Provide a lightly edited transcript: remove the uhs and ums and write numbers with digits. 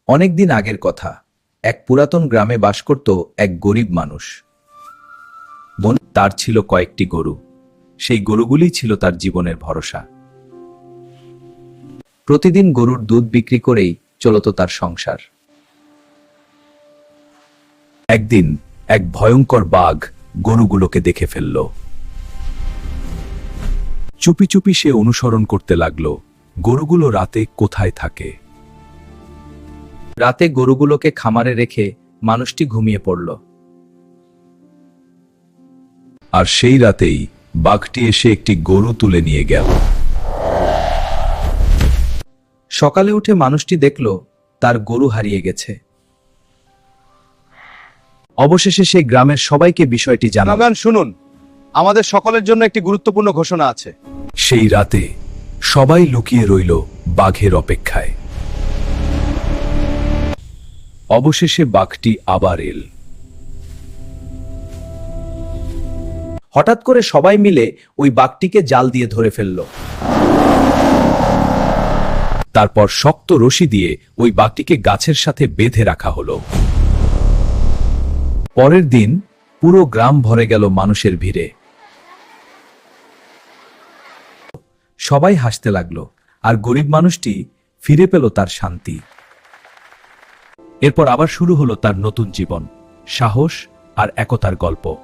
অনেকদিন আগের কথা, এক পুরাতন গ্রামে বাস করত এক গরিব মানুষ। তার ছিল কয়েকটি গরু। সেই গরুগুলোই ছিল তার জীবনের ভরসা। প্রতিদিন গরুর দুধ বিক্রি করেই চলত তার সংসার। একদিন এক ভয়ঙ্কর বাঘ গরুগুলোকে দেখে ফেলল। চুপি চুপি সে অনুসরণ করতে লাগলো গরুগুলো রাতে কোথায় থাকে। রাতে গরুগুলোকে খামারে রেখে মানুষটি ঘুমিয়ে পড়ল। আর সেই রাতেই বাঘটি এসে একটি গরু তুলে নিয়ে গেল। সকালে উঠে মানুষটি দেখল তার গরু হারিয়ে গেছে। অবশেষে সে গ্রামের সবাইকে বিষয়টি জানাল। শুনুন, আমাদের সকলের জন্য একটি গুরুত্বপূর্ণ ঘোষণা আছে। সেই রাতে সবাই লুকিয়ে রইল বাঘের অপেক্ষায়। অবশেষে বাঘটি আবার এল। হঠাৎ করে সবাই মিলে ওই বাঘটিকে জাল দিয়ে ধরে ফেলল। তারপর শক্ত রশি দিয়ে ওই বাঘটিকে গাছের সাথে বেঁধে রাখা হলো। পরের দিন পুরো গ্রাম ভরে গেল মানুষের ভিড়ে। সবাই হাসতে লাগলো, আর গরিব মানুষটি ফিরে পেল তার শান্তি। এরপর আবার শুরু হলো তার নতুন জীবন, সাহস আর একতার গল্প।